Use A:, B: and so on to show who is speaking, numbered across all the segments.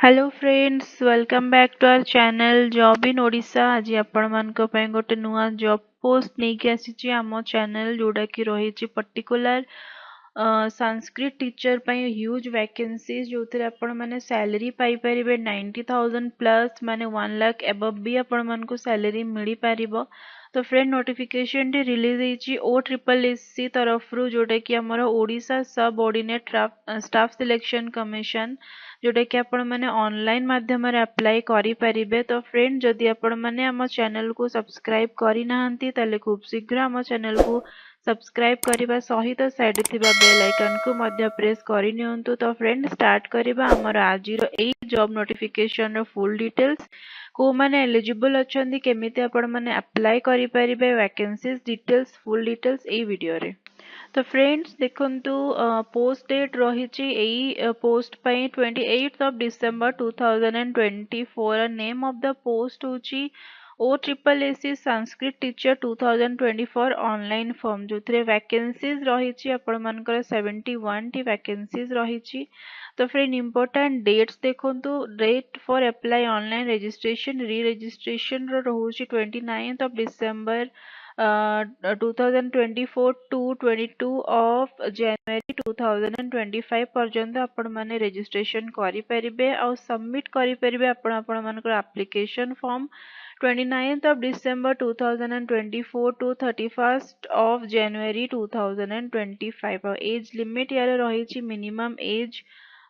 A: Hello friends, welcome back to our channel job in Odisha. आज आपण मानक पय गोटे नुआ जॉब पोस्ट नेकी आसीची आमो चैनल जोडा की रही पर्टिकुलर संस्कृत टीचर पय ह्यूज वैकेंसीज जो थिरे आपण माने सैलरी पाई परिबे 90,000 प्लस माने 1 लाख एबव भी आपण मान को सैलरी मिली पारिबो। तो फ्रेंड नोटिफिकेशन टी रिलीज होईची ओ ट्रिपल एससी तरफ रु जोडा की हमर ओडिशा सब ऑर्डिनेट स्टाफ सिलेक्शन कमीशन जोटा कि आपण माने ऑनलाइन माध्यम रे अप्लाई करि परिबे। तो फ्रेंड जदि आपण माने हम चैनल को सब्सक्राइब करि नाहंती ताले खूब शीघ्र हम चैनल को सब्सक्राइब करिबा सहित साइड थिबा बेल आइकन को मध्य प्रेस करि नियंतु। तो फ्रेंड स्टार्ट करिबा हमर आजिरो एई जॉब नोटिफिकेशन रो फुल डिटेल्स को माने एलिजिबल अछंदी केमिति आपण माने अप्लाई करि परिबे वैकेंसीज डिटेल्स फुल डिटेल्स एई वीडियो रे। तो फ्रेंड्स देखंतु पोस्ट डेट रही post 28 of December 2024। Name of the post होची O triple S C Sanskrit teacher 2024 online form जो थे वैकेंसीज रही आपण मानकर 71 टी वैकेंसीज रही। तो फ्रेंड इंपोर्टेंट डेट्स देखंतु date for apply online registration री रजिस्ट्रेशन रोचे 29 of December 2024 to 22 of January 2025 पर्यंत आपण माने रजिस्ट्रेशन करि परिबे और सबमिट करि परिबे आपण मानकर application form 29th of December 2024 to 31st of January 2025। और एज लिमिट यार रही मिनिमम एज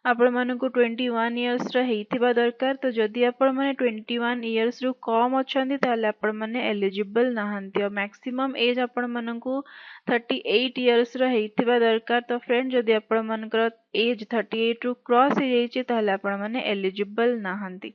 A: आपण मानकु 21 इयर्स रहीथिबा दरकार। तो जदि आपण माने 21 इयर्स रु कम अछंती ताले आपण माने एलिजिबल नाहंती और मैक्सिमम एज आपण मानकु 38 इयर्स रहीथिबा दरकार। तो फ्रेंड जदि आपण मानकर एज 38 रु क्रॉस हो जाइछि ताले आपण माने एलिजिबल नाहंती।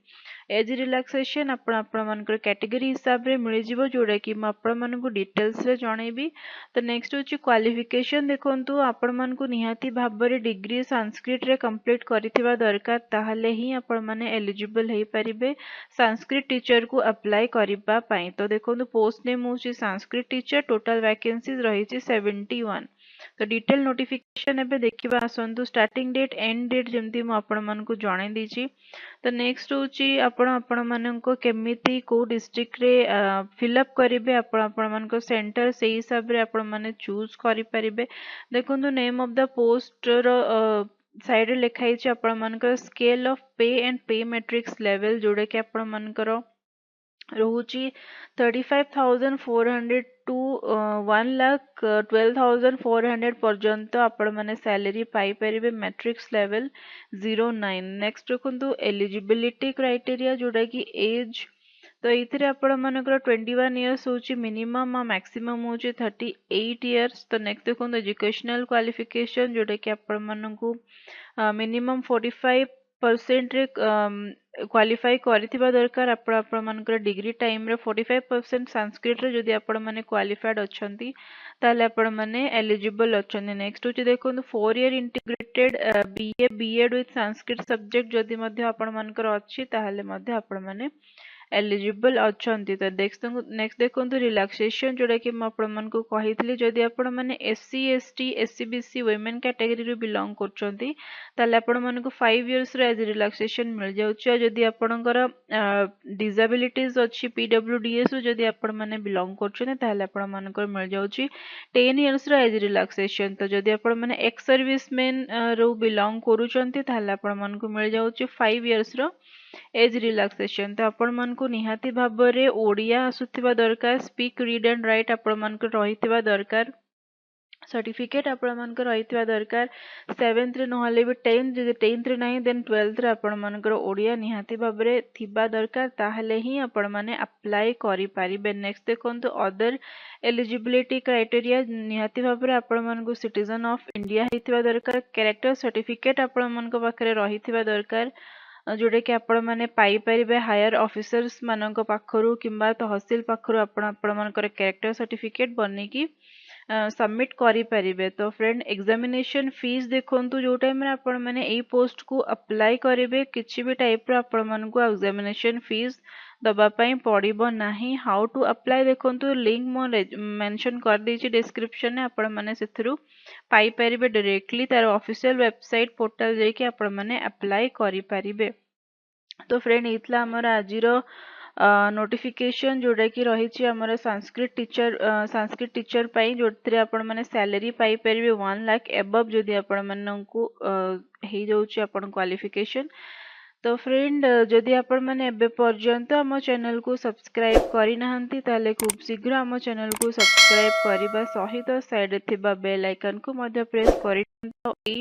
A: एज रिलैक्सेशन आपण मानकर कैटेगरी हिसाब रे मिल जिवो जोडा कि म आपण मानकु डिटेल्स रे जणैबी। तो नेक्स्ट होची क्वालिफिकेशन देखंतु आपण मानकु निहाती भाबरे डिग्री संस्कृत रे कंप्लीट करिथिबा दरकार ताहाले ही आपण माने एलिजिबल हे परिबे संस्कृत टीचर को अप्लाई करिबा पई। तो देखंतु पोस्ट नेम होची संस्कृत टीचर टोटल वैकेंसीज रहिछि 71। तो डिटेल नोटिफिकेशन एबे देखिबा आसंतु स्टार्टिंग डेट एंड डेट जेमती म आपण मानकु जणाई दीची। तो नेक्स्ट होची आपण मानको केमिति को डिस्ट्रिक्ट रे फिलअप करिवे आपण मानको सेंटर से हिसाब रे आपण माने चूज करि परिबे। देखंतु name of the post row side रे लिखाई छै आपण मानकर scale of pay and pay matrix level जोडे के आपण मानकर रोची 35,400 टू 1,12,400 पर्यंत आपण माने सैलरी पाई परिबे मैट्रिक्स लेवल 09। नेक्स्ट देखंतु एलिजिबिलिटी क्राइटेरिया जोडा की एज। तो इथिरे आपण मानकर 21 इयर्स होची मिनिमम और मैक्सिमम होची 38 इयर्स। तो नेक्स्ट देखंतु एजुकेशनल क्वालिफिकेशन जोडा की आपण मानकु मिनिमम 45% रे क्वालिफाई करिथिबा दरकार। आपण मानकर डिग्री टाइम रे 45% संस्कृत रे जदि आपण माने क्वालिफाइड अछंती ताले आपण माने एलिजिबल अछंती। नेक्स्ट होची देखंतु 4 year integrated BA BEd with Sanskrit subject जदि मध्ये आपण मानकर अछि ताले मध्ये आपण माने एलिजिबल अछंती। तो नेक्स्ट देखंतु रिलैक्सेशन जोडा कि म आपण मानकु कहितली जदि आपण माने SC ST SC BC women category रे बिलोंग करचंती ताले आपण मानकु 5 इयर्स रे एज रिलैक्सेशन मिल जाउची। जदि आपणकर डिसेबिलिटीज अछि पीडब्ल्यूडीएस जदि आपण माने बिलोंग करचने ताले आपण मानकर मिल जाउची 10 इयर्स रे एज रिलैक्सेशन। तो जदि आपण माने एक्स सर्विसमैन रो बिलोंग करूचंती ताले आपण मानकु मिल जाउची 5 इयर्स रो एज रिलैक्सेशन। तो आपण मानकु निहाती भाबरे ओडिया आसुथिबा दरकार स्पीक रीड एंड राइट आपण मानकु रहिथिबा दरकार सर्टिफिकेट आपण मानकर रहिथिबा दरकार 7th रे नहले भी 10th जदि 10th रे नाही देन 12th रे आपण मानकर ओडिया निहाती भाबरे थिबा दरकार ताहले ही आपण माने अप्लाई करि पारिबे। नेक्स्ट देखंतु अदर एलिजिबिलिटी क्राइटेरिया निहाती भाबरे आपण मानकु सिटीजन ऑफ इंडिया हेथिबा दरकार कैरेक्टर सर्टिफिकेट आपण मानक पाखरे रहिथिबा दरकार जोडे कि आपण माने पाई परिबे हायर ऑफिसर्स मानक पाखरु किंबा तहसील पाखरु आपण मानकर कैरेक्टर सर्टिफिकेट बने की सबमिट करि परिबे। तो फ्रेंड एग्जामिनेशन फीस देखंतु जो टाइम रे आपण माने एई पोस्ट को अप्लाई करिवे किछि भी टाइप रो आपण मानकु एग्जामिनेशन फीस दबा पई पड़िबो नाही। हाउ टू अप्लाई देखंतु लिंक मो मेंशन कर देछि डिस्क्रिप्शन ने आपण माने सेथरु पाई परिबे डायरेक्टली तार ऑफिशियल वेबसाइट पोर्टल जे कि आपण माने अप्लाई करि परिबे। तो फ्रेंड ये आमर आज नोटिफिकेशन जोटा कि रही आमर संस्कृत टीचर जो आपण मैंने सैलरी पाइपर 1 लाख एबव जदि आपण मानू हो जाऊँ आपण क्वालिफिकेशन। तो फ्रेंड जदि आपण मैंने एबे पर्यंत आम चैनल को सब्सक्राइब करना ताले खूब शीघ्र आम चैनल को सब्सक्राइब करने सहित साइड थिबा बेल आइकन को मध्य प्रेस कर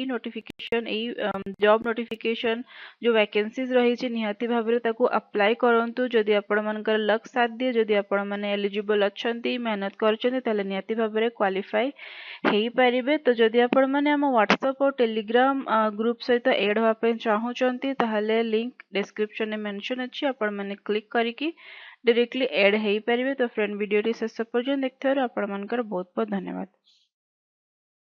A: नोटिफिकेशन जॉब नोटिफिकेशन जो वैकेंसीज रही निहाती भाव अप्लाई करंतु जदि आपण मनकर लक साथ दिए जदि आपण माने एलिजिबल अच्छंती मेहनत करछंती ताले निहाती भाव क्वालिफाई हेई परिबे। तो जदि आपण माने हम व्हाट्सएप और टेलीग्राम ग्रुप सहित ऐड होवा पय चाहूचंती ताहले लिंक डिस्क्रिप्शन में मेंशन अछि आपण माने क्लिक करिकि डायरेक्टली ऐड हेई परिबे। तो फ्रेंड वीडियो टी शेष पर्यंत देखथार आपण मनकर बहुत बहुत धन्यवाद।